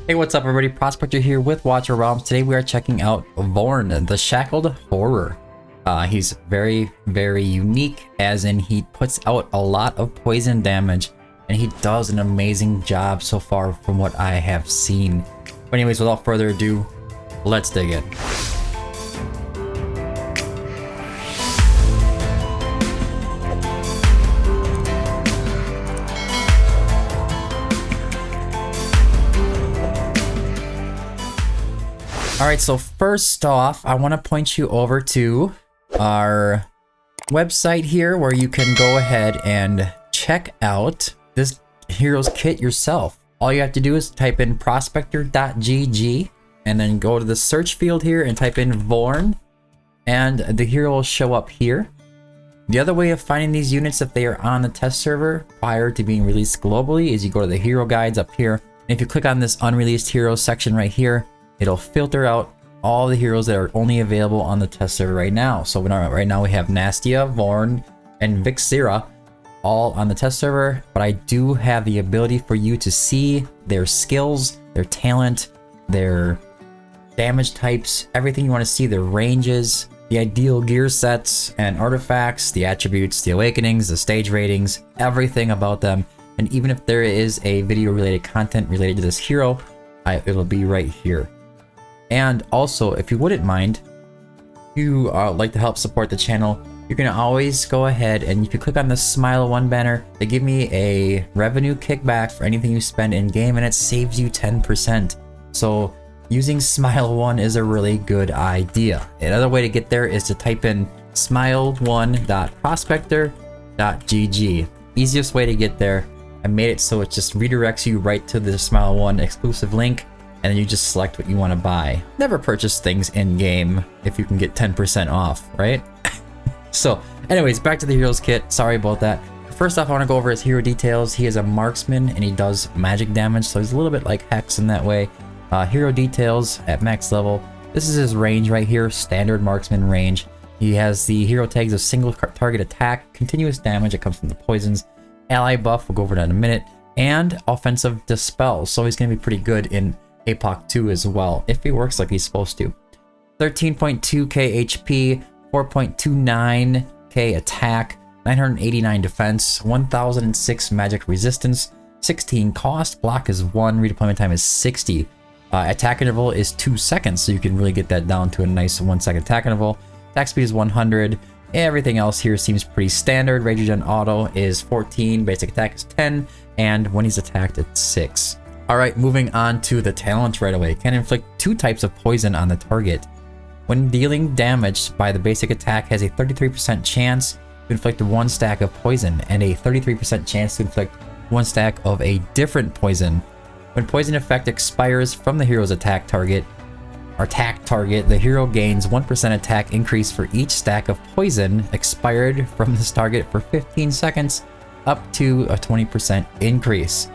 Hey, what's up everybody? Prospector here with Watcher Realms. Today we are checking out Vorn, the Shackled Horror. He's very unique, as in he puts out a lot of poison damage, and he does an amazing job so far from what I have seen. But anyways, without further ado, let's dig in. Alright, so first off, I want to point you over to our website here where you can go ahead and check out this hero's kit yourself. All you have to do is type in prospector.gg and then go to the search field here and type in Vorn, and the hero will show up here. The other way of finding these units if they are on the test server prior to being released globally is you go to the hero guides up here, and if you click on this unreleased heroes section right here, it'll filter out all the heroes that are only available on the test server right now. So right now we have Nastia, Vorn, and Vixira all on the test server, but I do have the ability for you to see their skills, their talent, their damage types, everything you want to see, their ranges, the ideal gear sets and artifacts, the attributes, the awakenings, the stage ratings, everything about them. And even if there is a video related content related to this hero, it'll be right here. And also, if you wouldn't mind, if you like to help support the channel, you can always go ahead and you can click on the Smile 1 banner. They give me a revenue kickback for anything you spend in game, and it saves you 10%. So using Smile 1 is a really good idea. Another way to get there is to type in smile1.prospector.gg. Easiest way to get there. I made it so it just redirects you right to the Smile 1 exclusive link, and then you just select what you want to buy. Never purchase things in game if you can get 10% off, right? So anyways, back to the hero's kit. Sorry about that. First off, I want to go over his hero details. He is a marksman and he does magic damage, so he's a little bit like Hex in that way. Hero details at max level. This is his range right here, standard marksman range. He has the hero tags of single target attack, continuous damage that comes from the poisons, ally buff, we'll go over that in a minute, and offensive dispel. So he's going to be pretty good in APOC 2 as well, if he works like he's supposed to. 13.2k HP, 4.29k attack, 989 defense, 1006 magic resistance, 16 cost, block is 1, redeployment time is 60. Attack interval is 2 seconds, so you can really get that down to a nice 1 second attack interval. Attack speed is 100. Everything else here seems pretty standard. Rage regen auto is 14, basic attack is 10, and when he's attacked it's 6. Alright, moving on to the talent right away. Can inflict 2 types of poison on the target. When dealing damage by the basic attack, has a 33% chance to inflict 1 stack of poison and a 33% chance to inflict 1 stack of a different poison. When poison effect expires from the hero's attack target, the hero gains 1% attack increase for each stack of poison expired from this target for 15 seconds, up to a 20% increase.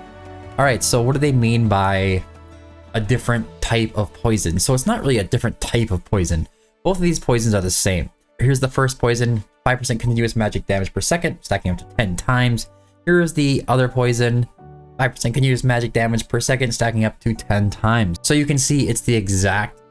Alright, so what do they mean by a different type of poison? So it's not really a different type of poison. Both of these poisons are the same. Here's the first poison, 5% continuous magic damage per second, stacking up to 10 times. Here's the other poison, 5% continuous magic damage per second, stacking up to 10 times. So you can see it's the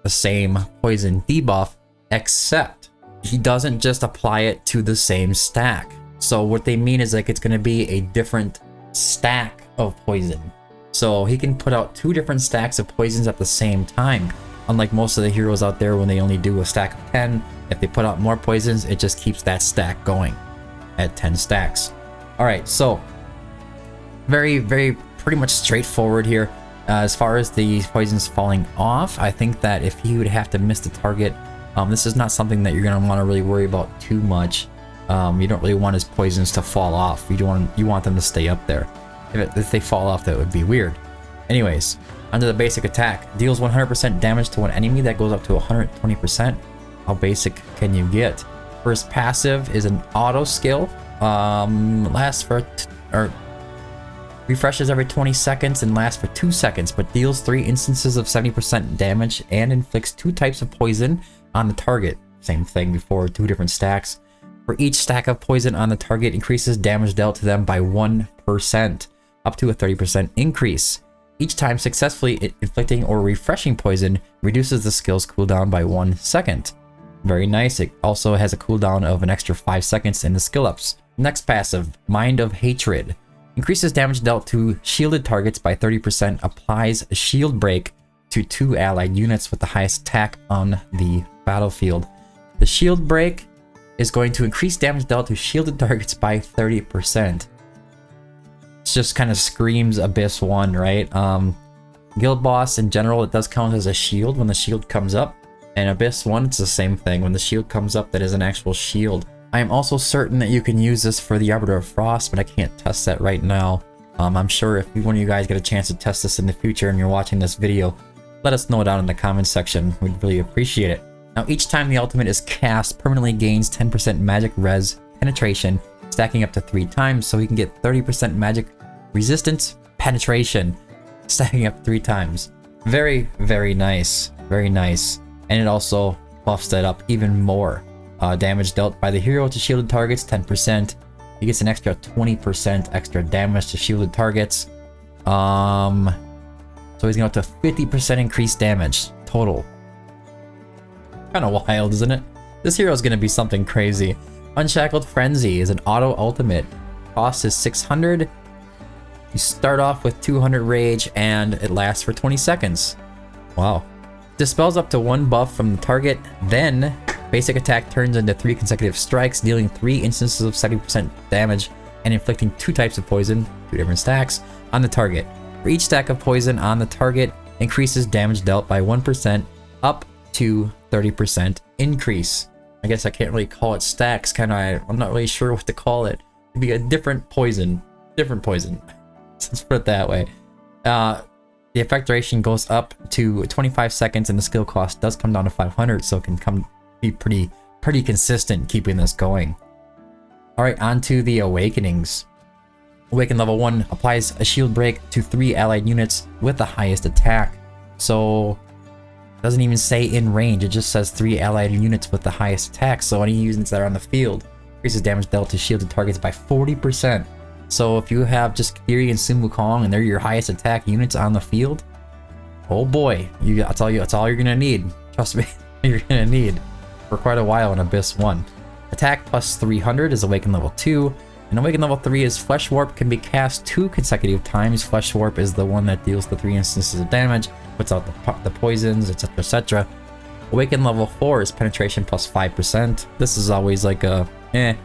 same poison debuff, except he doesn't just apply it to the same stack. So what they mean is like it's going to be a different stack of poison. So he can put out 2 different stacks of poisons at the same time. Unlike most of the heroes out there when they only do a stack of 10, if they put out more poisons, it just keeps that stack going at 10 stacks. Alright, so very pretty much straightforward here. As far as the poisons falling off, I think that if he would have to miss the target, this is not something that you're going to want to really worry about too much. You don't really want his poisons to fall off. You want them to stay up there. If they fall off, that would be weird. Anyways, under the basic attack, deals 100% damage to an enemy. That goes up to 120%. How basic can you get? First passive is an auto skill. Refreshes every 20 seconds and lasts for 2 seconds, but deals 3 instances of 70% damage and inflicts 2 types of poison on the target. Same thing before, 2 different stacks. For each stack of poison on the target, increases damage dealt to them by 1%. Up to a 30% increase. Each time successfully inflicting or refreshing poison reduces the skill's cooldown by 1 second. Very nice. It also has a cooldown of an extra 5 seconds in the skill ups. Next passive, Mind of Hatred. Increases damage dealt to shielded targets by 30%, applies a shield break to 2 allied units with the highest attack on the battlefield. The shield break is going to increase damage dealt to shielded targets by 30%. It just kind of screams Abyss 1, right? Guild Boss in general, it does count as a shield when the shield comes up. And Abyss 1, it's the same thing. When the shield comes up, that is an actual shield. I am also certain that you can use this for the Arbiter of Frost, but I can't test that right now. I'm sure if one of you guys get a chance to test this in the future and you're watching this video, let us know down in the comments section. We'd really appreciate it. Now, each time the ultimate is cast, permanently gains 10% magic res penetration, stacking up to 3 times, so he can get 30% magic resistance penetration, stacking up 3 times. Very, very nice. Very nice. And it also buffs that up even more. Damage dealt by the hero to shielded targets, 10%. He gets an extra 20% extra damage to shielded targets. So he's going to up to 50% increased damage total. Kind of wild, isn't it? This hero is going to be something crazy. Unshackled Frenzy is an auto ultimate. Cost is 600. You start off with 200 rage and it lasts for 20 seconds. Wow. Dispels up to 1 buff from the target, then basic attack turns into 3 consecutive strikes, dealing 3 instances of 70% damage and inflicting 2 types of poison, 2 different stacks, on the target. For each stack of poison on the target, increases damage dealt by 1% up to 30% increase. I guess I can't really call it stacks, I'm not really sure what to call it. It'd be a different poison. Different poison. Let's put it that way. The effect duration goes up to 25 seconds and the skill cost does come down to 500, so it can be pretty consistent keeping this going. Alright, on to the Awakenings. Awaken level 1 applies a shield break to 3 allied units with the highest attack. So, it doesn't even say in range, it just says 3 allied units with the highest attack, so any units that are on the field increases damage dealt to shielded targets by 40%. So if you have just Kiri and Sun Wukong and they're your highest attack units on the field, oh boy, I'll tell you, that's all you're gonna need. Trust me, you're gonna need for quite a while in Abyss 1. Attack plus 300 is Awaken level 2, and Awaken level 3 is Flesh Warp, can be cast 2 consecutive times. Flesh Warp is the one that deals the 3 instances of damage, puts out the poisons, etc, etc. Awaken level 4 is Penetration plus 5%. This is always like a kind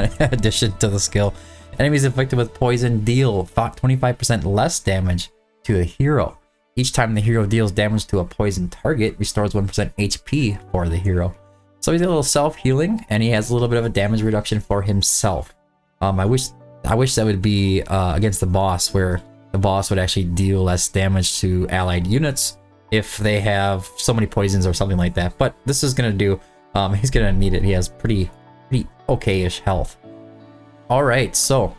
of addition to the skill. Enemies inflicted with poison deal 25% less damage to the hero. Each time the hero deals damage to a poison target, restores 1% HP for the hero. So he's a little self-healing, and he has a little bit of a damage reduction for himself. I wish that would be against the boss, where the boss would actually deal less damage to allied units if they have so many poisons or something like that. But this is gonna do. He's gonna need it. He has pretty okay-ish health. Alright, so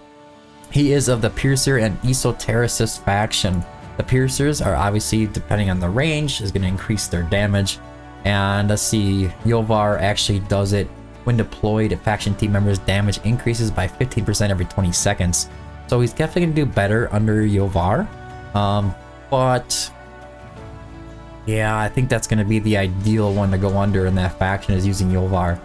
he is of the Piercer and Esotericist faction. The Piercers are obviously, depending on the range, is going to increase their damage. And let's see, Yovar actually does it when deployed. Faction team members' damage increases by 15% every 20 seconds. So he's definitely going to do better under Yovar. But yeah, I think that's going to be the ideal one to go under in that faction, is using Yovar.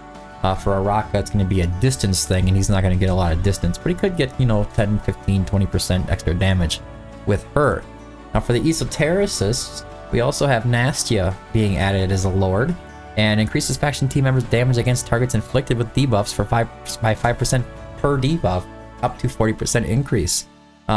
For Araka, it's going to be a distance thing, and he's not going to get a lot of distance, but he could get, 10, 15, 20% extra damage with her. Now for the Esotericists, we also have Nastia being added as a lord, and increases faction team members' damage against targets inflicted with debuffs by 5% per debuff, up to 40% increase.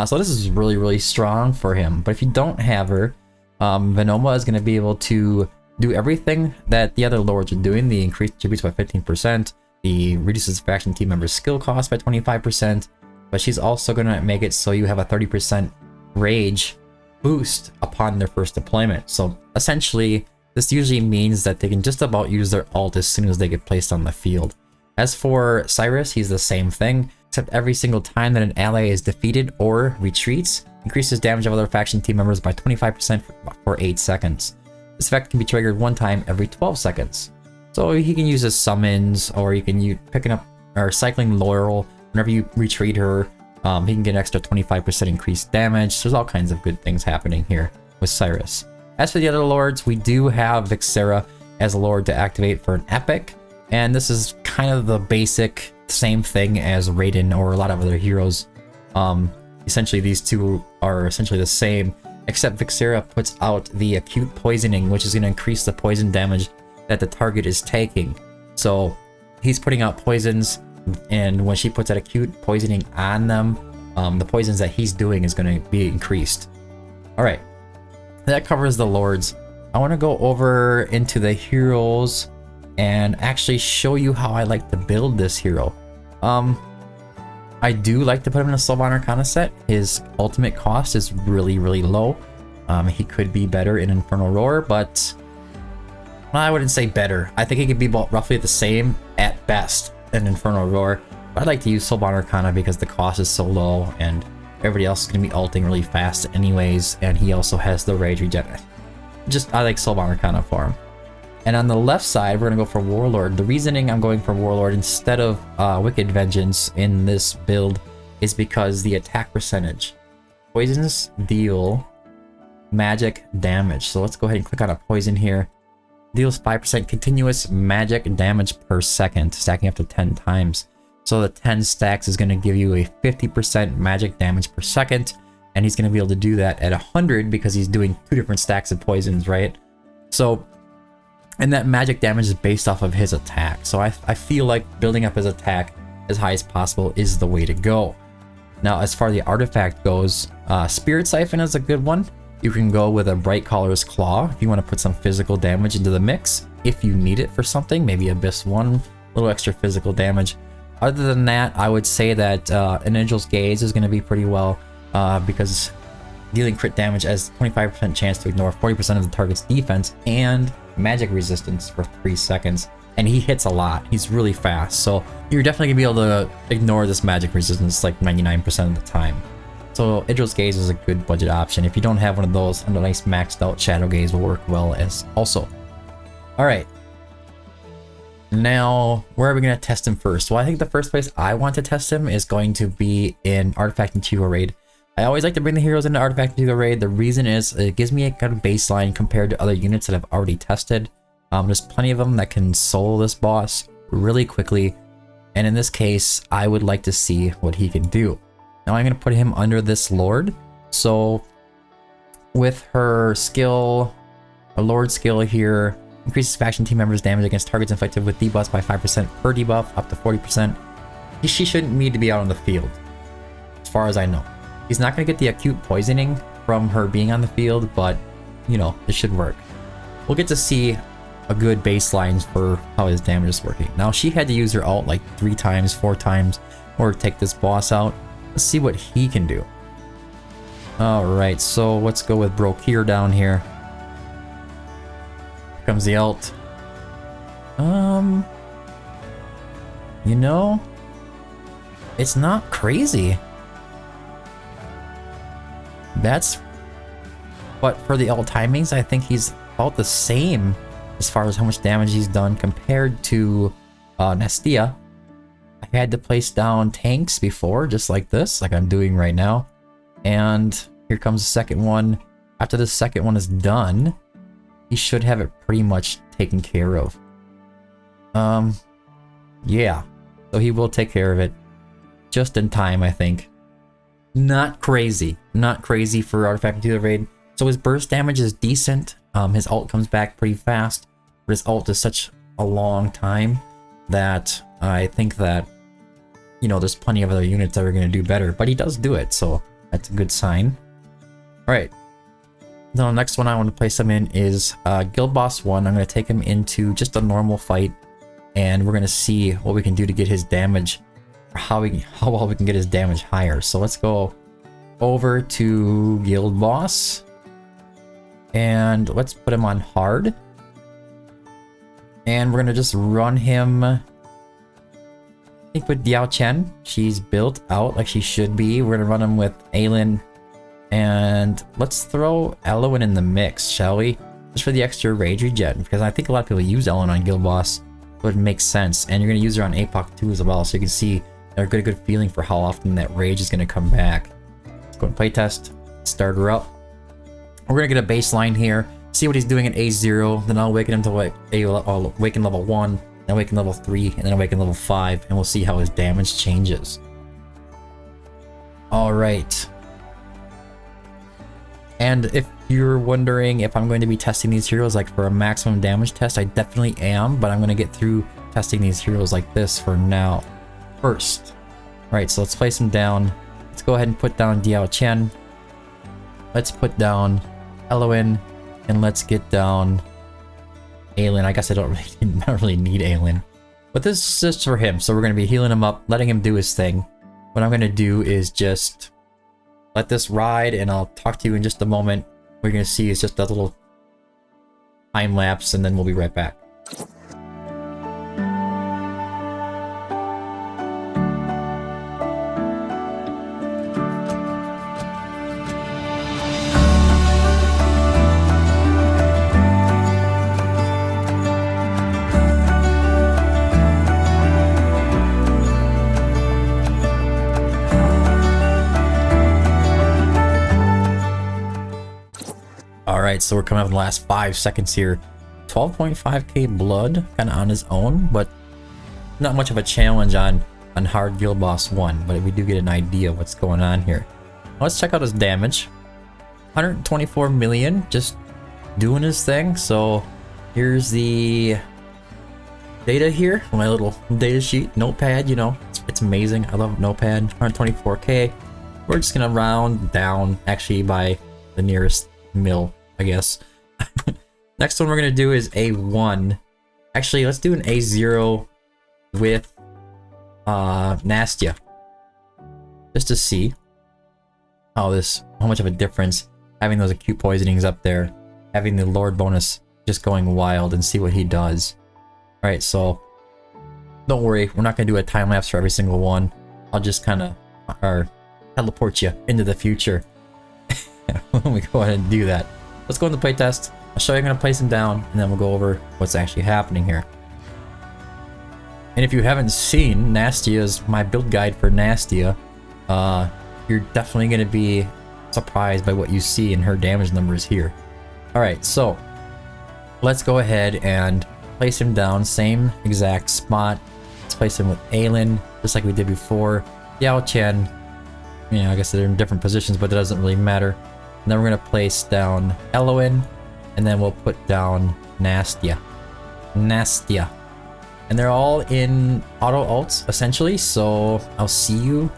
So this is really, really strong for him. But if you don't have her, Venoma is going to be able to do everything that the other lords are doing. The increased attributes by 15%, the reduces faction team members' skill cost by 25%, but she's also going to make it so you have a 30% rage boost upon their first deployment. So essentially, this usually means that they can just about use their ult as soon as they get placed on the field. As for Cyrus, he's the same thing, except every single time that an ally is defeated or retreats, increases damage of other faction team members by 25% for 8 seconds. This effect can be triggered 1 time every 12 seconds. So he can use his summons, or you can use picking up or cycling Laurel whenever you retreat her, He can get an extra 25% increased damage. There's all kinds of good things happening here with Cyrus. As for the other lords, we do have Vixera as a lord to activate for an epic. And this is kind of the basic same thing as Raiden or a lot of other heroes. Essentially, these two are essentially the same, except Vixera puts out the acute poisoning, which is going to increase the poison damage that the target is taking. So he's putting out poisons, and when she puts that acute poisoning on them, the poisons that he's doing is going to be increased. All right, that covers the lords. I want to go over into the heroes and actually show you how I like to build this hero. I do like to put him in a Sylvan Arcana set. His ultimate cost is really, really low. He could be better in Infernal Roar, but I wouldn't say better. I think he could be roughly the same at best in Infernal Roar. But I like to use Sylvan Arcana because the cost is so low and everybody else is going to be ulting really fast anyways, and he also has the Rage Regen. I like Sylvan Arcana for him. And on the left side, we're going to go for Warlord. The reasoning I'm going for Warlord instead of Wicked Vengeance in this build is because the attack percentage. Poisons deal magic damage. So let's go ahead and click on a poison here. Deals 5% continuous magic damage per second, stacking up to 10 times. So the 10 stacks is going to give you a 50% magic damage per second. And he's going to be able to do that at 100 because he's doing 2 different stacks of poisons, right? So, and that magic damage is based off of his attack. So I feel like building up his attack as high as possible is the way to go. Now, as far as the artifact goes, Spirit Siphon is a good one. You can go with a Bright Caller's Claw if you want to put some physical damage into the mix. If you need it for something, maybe Abyss 1, a little extra physical damage. Other than that, I would say that an Angel's Gaze is going to be pretty well because dealing crit damage has 25% chance to ignore 40% of the target's defense and magic resistance for 3 seconds. And he hits a lot. He's really fast. So you're definitely going to be able to ignore this magic resistance like 99% of the time. So Idril's Gaze is a good budget option. If you don't have one of those, a nice maxed out Shadow Gaze will work well as also. Alright. Now, where are we going to test him first? Well, I think the first place I want to test him is going to be in Artifact Integral Raid. I always like to bring the heroes into Artifact Integral Raid. The reason is it gives me a kind of baseline compared to other units that I've already tested. There's plenty of them that can solo this boss really quickly. And in this case, I would like to see what he can do. Now I'm going to put him under this Lord. So with her skill, a Lord skill here, increases faction team members' damage against targets inflicted with debuffs by 5% per debuff, up to 40%. She shouldn't need to be out on the field, as far as I know. He's not going to get the acute poisoning from her being on the field, but, you know, it should work. We'll get to see a good baseline for how his damage is working. Now, she had to use her ult like 3 times, 4 times, or take this boss out. Let's see what he can do. Alright, so let's go with Brokir down here. Here comes the ult. You know, it's not crazy. But for the ult timings, I think he's about the same as far as how much damage he's done compared to Nestia. I had to place down tanks before, just like this, like I'm doing right now. And here comes the second one. After the second one is done, he should have it pretty much taken care of. Yeah. So he will take care of it just in time, I think. Not crazy. Not crazy for Artifact Integral Raid. So his burst damage is decent. His ult comes back pretty fast. But his ult is such a long time that I think that, you know, there's plenty of other units that are going to do better. But he does do it, so that's a good sign. Alright. Now the next one I want to place him in is Guild Boss 1. I'm going to take him into just a normal fight. And we're going to see what we can do to get his damage, or how well we can get his damage higher. So let's go over to Guild Boss. And let's put him on hard. And we're going to just run him, I think, with Diao Chen. She's built out like she should be. We're going to run him with Aelin. And let's throw Elowen in the mix, shall we? Just for the extra rage regen, because I think a lot of people use Elowen on Guild Boss. So it makes sense. And you're going to use her on APOC too as well, so you can see a good feeling for how often that rage is going to come back. Let's go and playtest. Start her up. We're going to get a baseline here. See what he's doing at A0. Then I'll awaken him to like awaken level 1. Then awaken level 3. And then awaken level 5. And we'll see how his damage changes. Alright. And if you're wondering if I'm going to be testing these heroes like for a maximum damage test, I definitely am. But I'm going to get through testing these heroes like this for now. First. Alright, so let's place him down. Let's go ahead and put down Diao Chen. Let's put down Eloin. And let's get down Aelin. I guess I don't really need Aelin. But this is just for him. So we're going to be healing him up, letting him do his thing. What I'm going to do is just let this ride, and I'll talk to you in just a moment. What you're going to see is just a little time lapse, and then we'll be right back. Alright, so we're coming up in the last 5 seconds here. 12.5k blood, kind of on his own, but not much of a challenge on hard Guild Boss 1, but we do get an idea of what's going on here. Let's check out his damage. 124 million, just doing his thing. So here's the data here, my little data sheet, notepad, you know, it's amazing. I love notepad. 124k. We're just gonna round down actually by the nearest mill, I guess. Next one we're gonna do is A1. Actually, let's do an A0 with Nastia, just to see how much of a difference having those acute poisonings up there, having the Lord bonus just going wild, and see what he does. All right, so don't worry, we're not gonna do a time lapse for every single one. I'll just kind of teleport you into the future when we go ahead and do that. Let's go into the playtest. I'll show you. I'm going to place him down, and then we'll go over what's actually happening here. And if you haven't seen Nastia's, my build guide for Nastia, you're definitely going to be surprised by what you see in her damage numbers here. Alright, so let's go ahead and place him down. Same exact spot. Let's place him with Aelin, just like we did before. Diao Chen. You know, I guess they're in different positions, but it doesn't really matter. And then we're going to place down Eloin, and then we'll put down Nastia. And they're all in auto ults, essentially, so I'll see you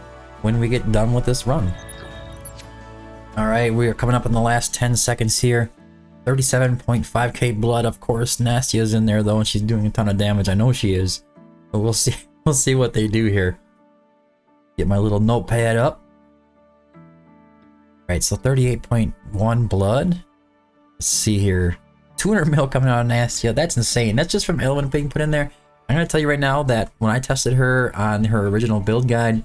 when we get done with this run. Alright, we are coming up in the last 10 seconds here. 37.5k blood, of course. Nastia's in there, though, and she's doing a ton of damage. I know she is. But we'll see what they do here. Get my little notepad up. Right, so 38.1 blood. Let's see here. 200 mil coming out of Nastia. That's insane. That's just from Eloin being put in there. I'm going to tell you right now that when I tested her on her original build guide,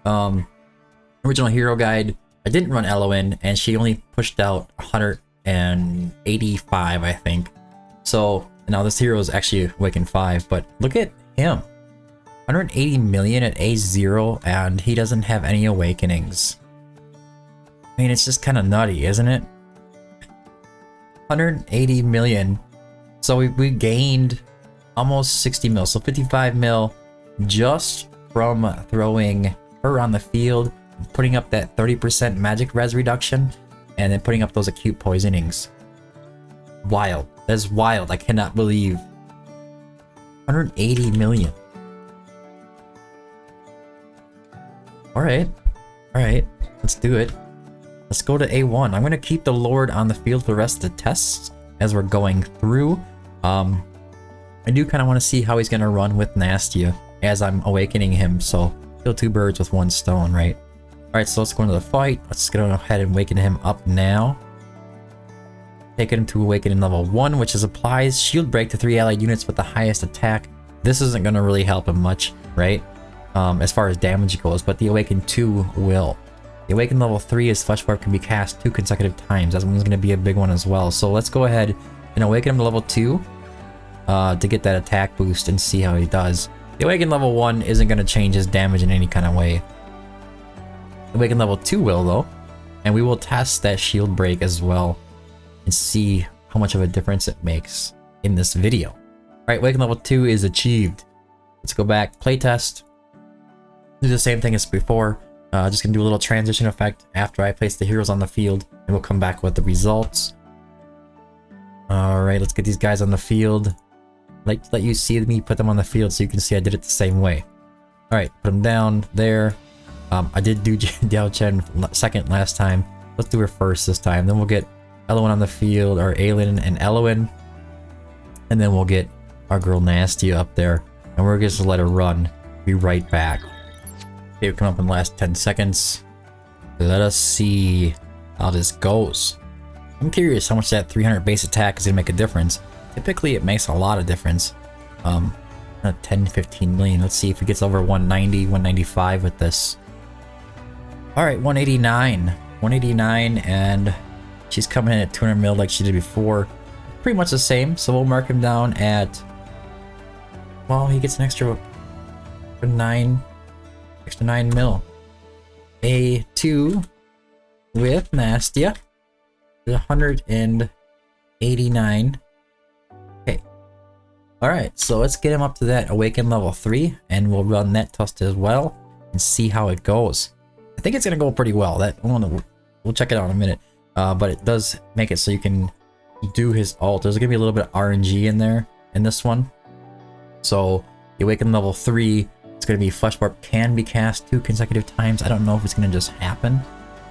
original hero guide, I didn't run Eloin, and she only pushed out 185, I think. So now this hero is actually Awakened 5, but look at him. 180 million at A0, and he doesn't have any awakenings. I mean, it's just kind of nutty, isn't it? 180 million. So we gained almost 60 mil, so 55 mil just from throwing her on the field, putting up that 30% magic res reduction, and then putting up those acute poisonings. Wild. That's wild. I cannot believe. 180 million. Alright. Alright. Let's do it. Let's go to A1. I'm going to keep the Lord on the field for the rest of the tests as we're going through. I do kind of want to see how he's going to run with Nastia as I'm awakening him. So kill two birds with one stone, right? Alright, so let's go into the fight. Let's go ahead and awaken him up now. Take him to awaken in level 1, which is applies shield break to 3 allied units with the highest attack. This isn't going to really help him much, right? As far as damage goes, but the awaken 2 will. The awaken level 3 is Flesh Warp can be cast 2 consecutive times. That one's going to be a big one as well. So let's go ahead and awaken him to level 2 to get that attack boost and see how he does. The Awaken level 1 isn't going to change his damage in any kind of way. The Awaken level 2 will though, and we will test that shield break as well and see how much of a difference it makes in this video. Alright, Awaken level 2 is achieved. Let's go back, playtest. Do the same thing as before. Just gonna do a little transition effect after I place the heroes on the field, and we'll come back with the results. Alright, let's get these guys on the field. Let you see me put them on the field so you can see I did it the same way. Alright, put them down there. I did do Diao Chen second last time. Let's do her first this time. Then we'll get Elowen on the field, or Aelin and Elowen. And then we'll get our girl Nastia up there. And we're just gonna let her run. Be right back. Okay, we come up in the last 10 seconds. Let us see how this goes. I'm curious how much that 300 base attack is gonna make a difference. Typically it makes a lot of difference. 10, 15 million. Let's see if it gets over 190, 195 with this. Alright, 189. 189, and she's coming in at 200 mil like she did before. Pretty much the same, so we'll mark him down at... Well, he gets an extra 9 mil. A2 with Nastia. 189. Okay. Alright, so let's get him up to that Awaken level 3, and we'll run that test as well and see how it goes. I think it's gonna go pretty well. We'll check it out in a minute. But it does make it so you can do his ult. There's gonna be a little bit of RNG in there in this one. So the Awaken level 3, it's gonna be Flesh Warp can be cast 2 consecutive times. I don't know if it's gonna just happen.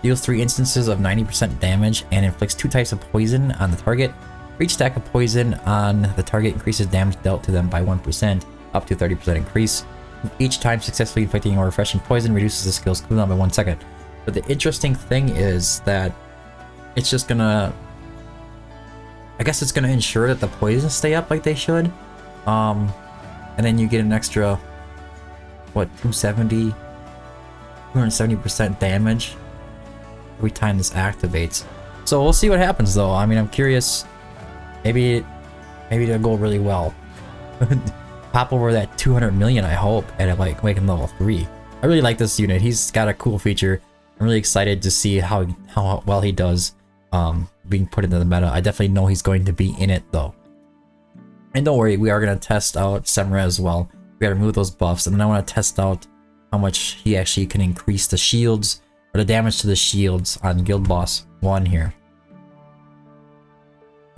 Deals 3 instances of 90% damage and inflicts 2 types of poison on the target. For each stack of poison on the target increases damage dealt to them by 1%, up to 30% increase. Each time successfully inflicting or refreshing poison reduces the skill's cooldown by 1 second. But the interesting thing is that it's just gonna... I guess it's gonna ensure that the poisons stay up like they should. And then you get an extra, what, 270% damage every time this activates. So we'll see what happens though. I mean, I'm curious. Maybe it'll go really well. Pop over that 200 million, I hope, at like Awaken level 3. I really like this unit. He's got a cool feature. I'm really excited to see how well he does being put into the meta. I definitely know he's going to be in it though. And don't worry, we are going to test out Semra as well. We got to remove those buffs, and then I want to test out how much he actually can increase the shields, or the damage to the shields on Guild Boss 1 here.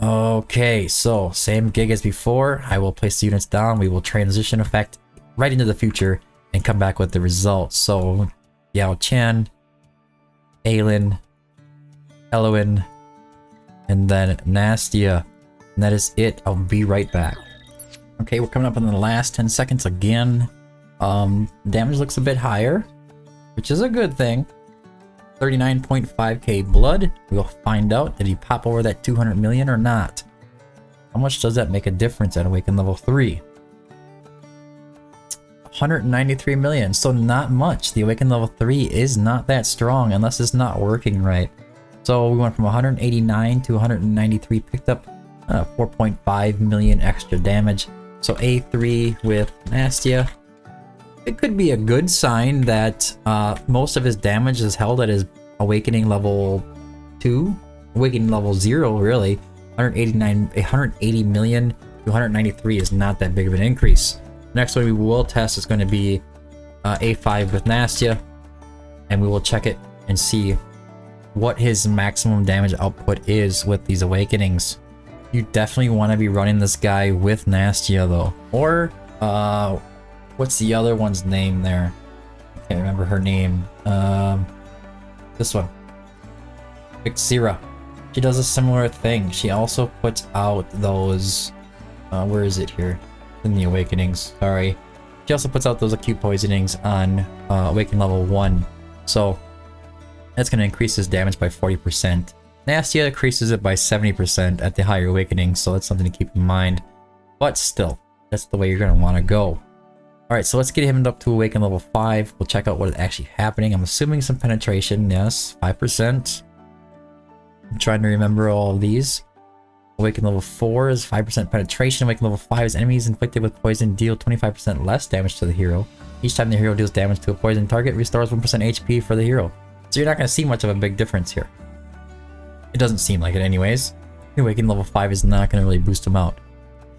Okay, so same gig as before. I will place the units down. We will transition effect right into the future and come back with the results. So Yao Chen, Aelin, Elowen, and then Nastia. And that is it. I'll be right back. Okay, we're coming up in the last 10 seconds again. Damage looks a bit higher, which is a good thing. 39.5k blood. We'll find out. Did he pop over that 200 million or not? How much does that make a difference at Awaken level 3? 193 million. So not much. The Awaken level 3 is not that strong unless it's not working right. So we went from 189 to 193. Picked up 4.5 million extra damage. So A3 with Nastia. It could be a good sign that most of his damage is held at his Awakening level 2, Awakening level 0 really. 180 million to 193 is not that big of an increase. Next one we will test is going to be A5 with Nastia, and we will check it and see what his maximum damage output is with these Awakenings. You definitely want to be running this guy with Nastia though, or what's the other one's name there? I can't remember her name. This one. Vixira. She does a similar thing. She also puts out those... where is it here? In the Awakenings. Sorry. She also puts out those acute poisonings on Awaken level 1. So, that's going to increase his damage by 40%. Nastia increases it by 70% at the higher Awakening, so that's something to keep in mind. But still, that's the way you're going to want to go. Alright, so let's get him up to Awaken level 5. We'll check out what is actually happening. I'm assuming some penetration, yes, 5%. I'm trying to remember all of these. Awaken level 4 is 5% penetration. Awaken level 5 is enemies inflicted with poison deal 25% less damage to the hero. Each time the hero deals damage to a poison target, restores 1% HP for the hero. So you're not going to see much of a big difference here. It doesn't seem like it anyways. Awaken level 5 is not going to really boost him out.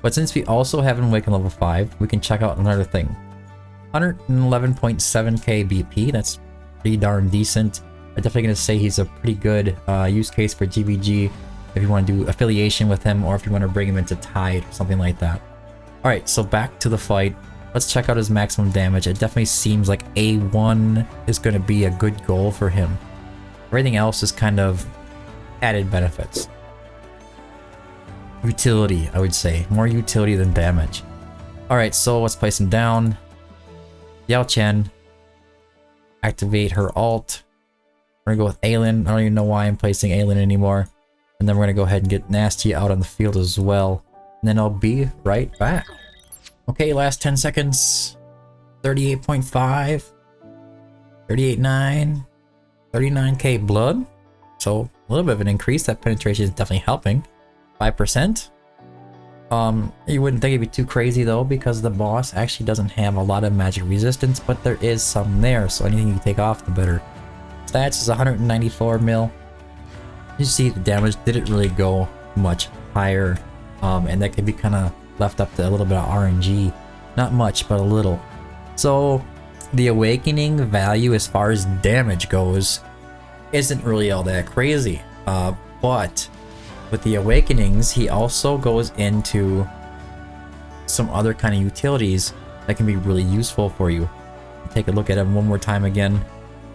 But since we also have an Awaken level 5, we can check out another thing. 111.7k BP, that's pretty darn decent. I'm definitely going to say he's a pretty good use case for GVG if you want to do affiliation with him or if you want to bring him into Tide or something like that. Alright, so back to the fight. Let's check out his maximum damage. It definitely seems like A1 is going to be a good goal for him. Everything else is kind of added benefits. Utility, I would say. More utility than damage. Alright, so let's place him down. Yao Chen. Activate her ult. We're going to go with Aelin. I don't even know why I'm placing Aelin anymore. And then we're going to go ahead and get Nasty out on the field as well. And then I'll be right back. Okay, last 10 seconds. 38.5. 38.9. 39k blood. So a little bit of an increase. That penetration is definitely helping. 5%. You wouldn't think it'd be too crazy though, because the boss actually doesn't have a lot of magic resistance, but there is some there, so anything you take off the better. Stats is 194 mil. You see the damage didn't really go much higher, and that could be kind of left up to a little bit of RNG. Not much, but a little. So the awakening value as far as damage goes isn't really all that crazy, but with the awakenings he also goes into some other kind of utilities that can be really useful for you. Take a look at him one more time again.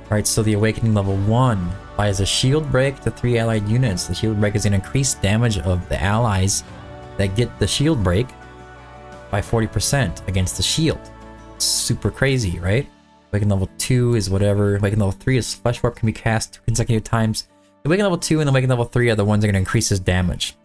Alright, so the awakening level 1 applies a shield break to 3 allied units. The shield break is going to increase damage of the allies that get the shield break by 40% against the shield. Super crazy, right? Awakening level 2 is whatever. Awakening level 3 is Flesh Warp, can be cast 2 consecutive times. The Awakening level 2 and the Awakening level 3 are the ones that are going to increase his damage.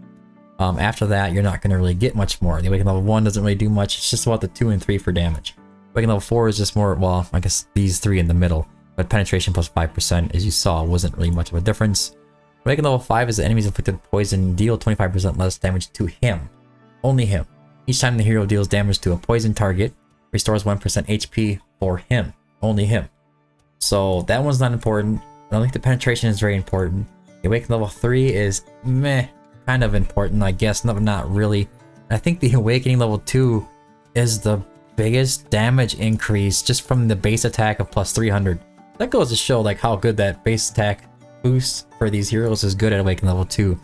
After that, you're not going to really get much more. The Awakening level 1 doesn't really do much. It's just about the 2 and 3 for damage. Awakening level 4 is just more, well, I guess these 3 in the middle. But penetration plus 5%, as you saw, wasn't really much of a difference. Awakening level 5 is the enemies inflicted poison deal 25% less damage to him. Only him. Each time the hero deals damage to a poison target, restores 1% HP for him. Only him. So that one's not important. I don't think the penetration is very important. The Awakening level 3 is meh, kind of important, I guess, no, not really. I think the Awakening level 2 is the biggest damage increase just from the base attack of plus 300. That goes to show like how good that base attack boost for these heroes is good at Awakening level 2.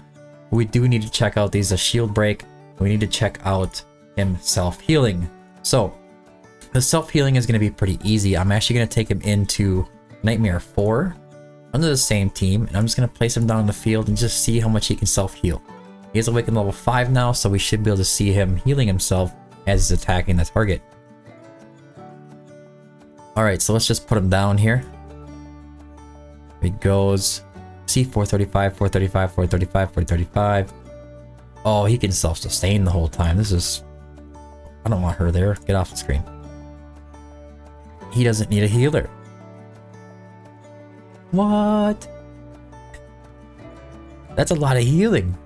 We do need to check out these shield break. We need to check out him self-healing. So the self-healing is going to be pretty easy. I'm actually going to take him into Nightmare 4 under the same team, and I'm just going to place him down in the field and just see how much he can self-heal. He is Awakened level 5 now, so we should be able to see him healing himself as he's attacking the target. Alright, so let's just put him down here. He goes, see, 435, 435, 435, 435. Oh, he can self-sustain the whole time. This is... I don't want her there. Get off the screen. He doesn't need a healer. What? That's a lot of healing.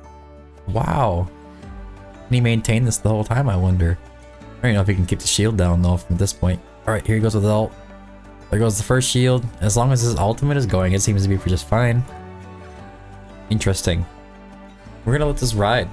Wow. Can he maintain this the whole time, I wonder? I don't even know if he can keep the shield down though from this point. Alright, here he goes with the ult. There goes the first shield. As long as his ultimate is going, it seems to be just fine. Interesting. We're gonna let this ride.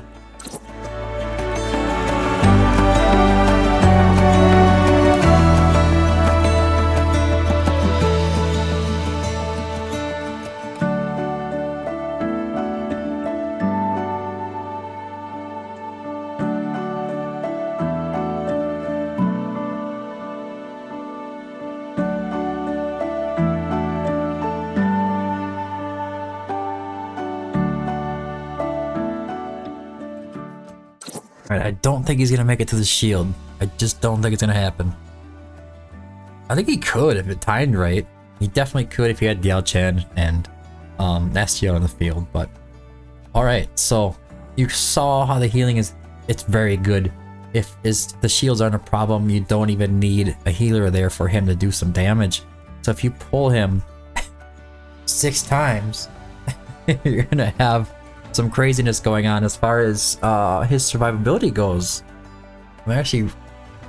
Alright, I don't think he's gonna make it to the shield. I just don't think it's gonna happen. I think he could if it timed right. He definitely could if he had Diao Chen and Nastio on the field, but... Alright, so you saw how the healing is... It's very good. If the shields aren't a problem, you don't even need a healer there for him to do some damage. So if you pull him 6 times, you're gonna have some craziness going on as far as his survivability goes. I'm actually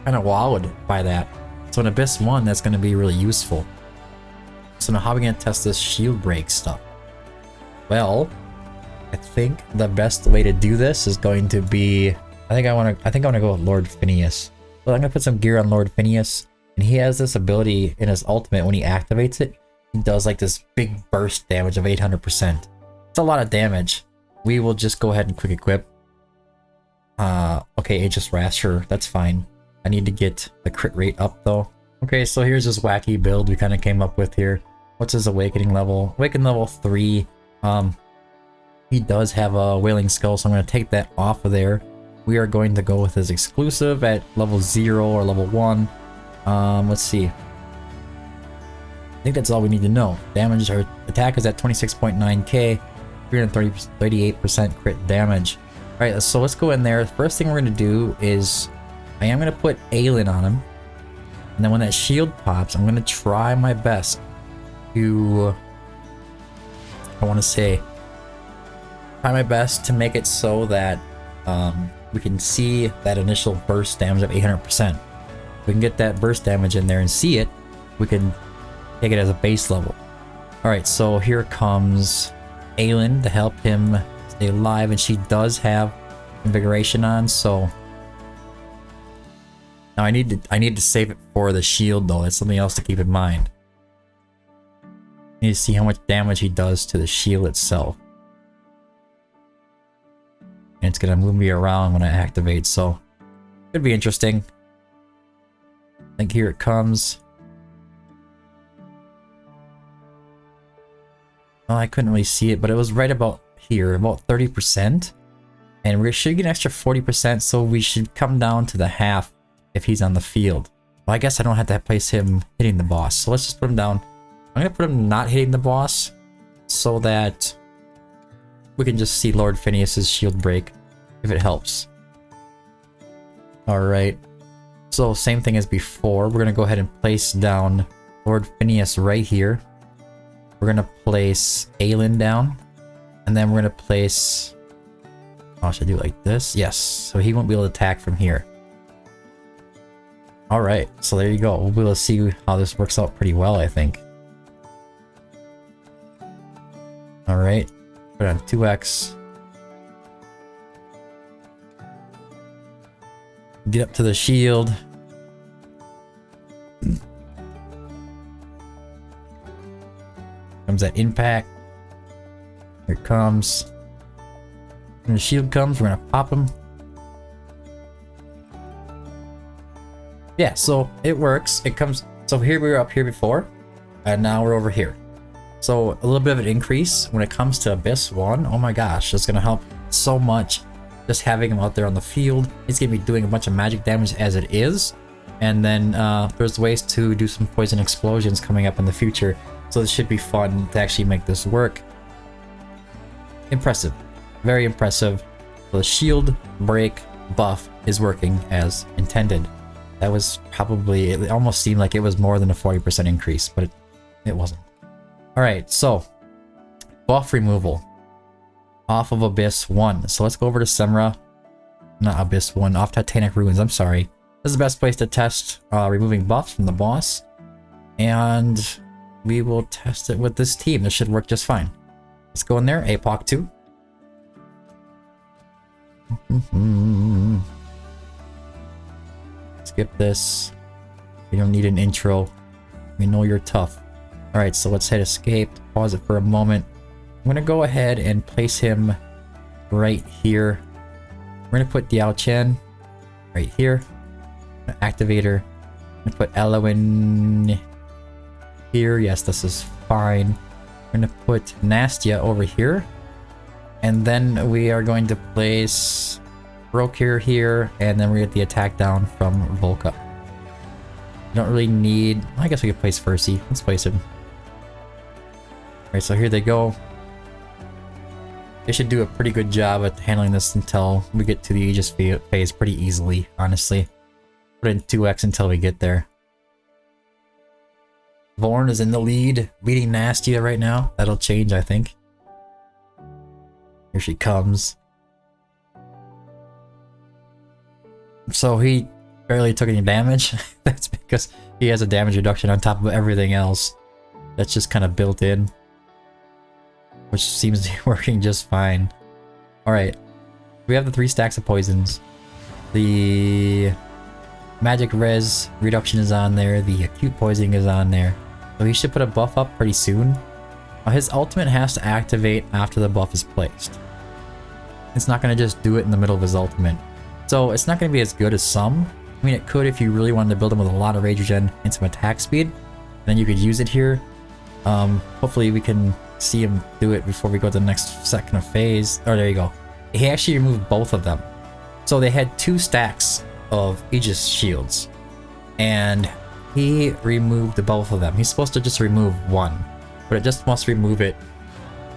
kind of wowed by that. So in Abyss 1, that's going to be really useful. So now how are we going to test this shield break stuff? Well, I think the best way to do this is going to be, I think I want to go with Lord Phineas. So I'm going to put some gear on Lord Phineas, and he has this ability in his ultimate when he activates it. He does like this big burst damage of 800%. It's a lot of damage. We will just go ahead and quick equip. Okay, Aegis Rasher, that's fine. I need to get the crit rate up though. Okay, so here's this wacky build we kind of came up with here. What's his awakening level? Awaken level 3. He does have a Wailing Skull, so I'm going to take that off of there. We are going to go with his exclusive at level 0 or level 1. Let's see. I think that's all we need to know. Damage, or attack is at 26.9k, 338% crit damage. Alright, so let's go in there. First thing we're going to do is, I am going to put Aelin on him. And then when that shield pops, I'm going to try my best to, I want to say, try my best to make it so that we can see that initial burst damage of 800%. We can get that burst damage in there and see it. We can take it as a base level. Alright, so here comes Aelin to help him stay alive, and she does have invigoration on, so now I need to save it for the shield though. That's something else to keep in mind. I need to see how much damage he does to the shield itself. And it's gonna move me around when I activate, so could be interesting. I think here it comes. Oh, I couldn't really see it, but it was right about here, about 30%. And we should get an extra 40%, so we should come down to the half if he's on the field. Well, I guess I don't have to place him hitting the boss, so let's just put him down. I'm gonna put him not hitting the boss, so that we can just see Lord Phineas's shield break, if it helps. Alright, so same thing as before. We're gonna go ahead and place down Lord Phineas right here. We're gonna place Aelin down, and then we're gonna place, oh, should I do it like this? Yes, so he won't be able to attack from here. Alright, so there you go. We'll be able to see how this works out pretty well, I think. Alright, put it on 2x. Get up to the shield. Comes that impact. Here it comes. When the shield comes, we're gonna pop him. Yeah, so it works. It comes. So here we were up here before, and now we're over here. So a little bit of an increase when it comes to Abyss 1. Oh my gosh, it's gonna help so much. Just having him out there on the field. He's gonna be doing a bunch of magic damage as it is. And then there's ways to do some poison explosions coming up in the future. So this should be fun to actually make this work. Impressive. Very impressive. So the shield break buff is working as intended. That was probably, it almost seemed like it was more than a 40% increase, but it wasn't. Alright, so buff removal off of Abyss 1. So let's go over to Semra. Not Abyss 1, off Titanic Ruins, I'm sorry. This is the best place to test removing buffs from the boss. And we will test it with this team. This should work just fine. Let's go in there, APOC 2. Skip this. We don't need an intro. We know you're tough. Alright, so let's hit escape. Pause it for a moment. I'm going to go ahead and place him right here. We're going to put Diao Chen right here. Activator. I'm going to put Elowen here. Yes, this is fine. I'm going to put Nastia over here. And then we are going to place Brokir here. And then we get the attack down from Volca. Don't really need... I guess we could place Percy. Let's place him. Alright, so here they go. They should do a pretty good job at handling this until we get to the Aegis phase pretty easily, honestly. Put in 2x until we get there. Vorn is in the lead, beating Nastia right now. That'll change, I think. Here she comes. So he barely took any damage. That's because he has a damage reduction on top of everything else. That's just kind of built in. Which seems to be working just fine. Alright. We have the 3 stacks of poisons. The magic res reduction is on there. The acute poisoning is on there. So he should put a buff up pretty soon. His ultimate has to activate after the buff is placed. It's not going to just do it in the middle of his ultimate. So it's not going to be as good as some. I mean, it could if you really wanted to build him with a lot of rage regen and some attack speed. Then you could use it here. Hopefully we can see him do it before we go to the next second of phase. Oh, there you go. He actually removed both of them. So they had 2 stacks of Aegis shields. And he removed both of them. He's supposed to just remove one. But it just must remove it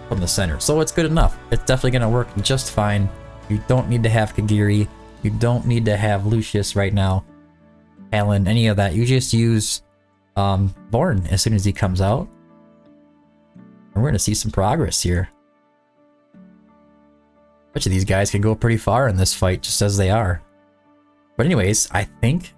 from the center. So it's good enough. It's definitely going to work just fine. You don't need to have Kagiri. You don't need to have Lucius right now. Alan, any of that. You just use Vorn as soon as he comes out. And we're going to see some progress here. Bet you these guys can go pretty far in this fight just as they are. But anyways, I think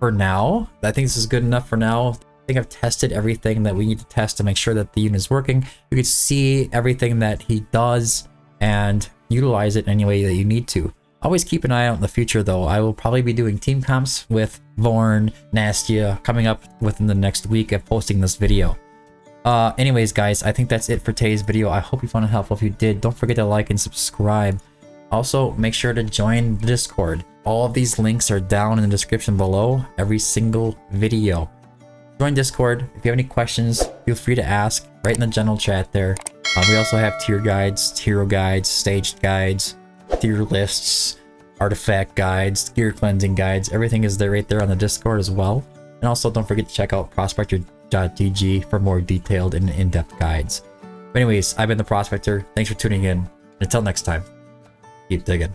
for now, I think this is good enough for now. I think I've tested everything that we need to test to make sure that the unit is working. You can see everything that he does and utilize it in any way that you need to. Always keep an eye out in the future though. I will probably be doing team comps with Vorn, Nastia coming up within the next week of posting this video. Anyways guys, I think that's it for today's video. I hope you found it helpful. If you did, don't forget to like and subscribe. Also, make sure to join the Discord. All of these links are down in the description below every single video. Join Discord. If you have any questions, feel free to ask right in the general chat there. We also have tier guides, hero guides, staged guides, tier lists, artifact guides, gear cleansing guides. Everything is there right there on the Discord as well. And also don't forget to check out prospector.gg for more detailed and in-depth guides. But anyways, I've been the Prospector. Thanks for tuning in. Until next time, keep digging.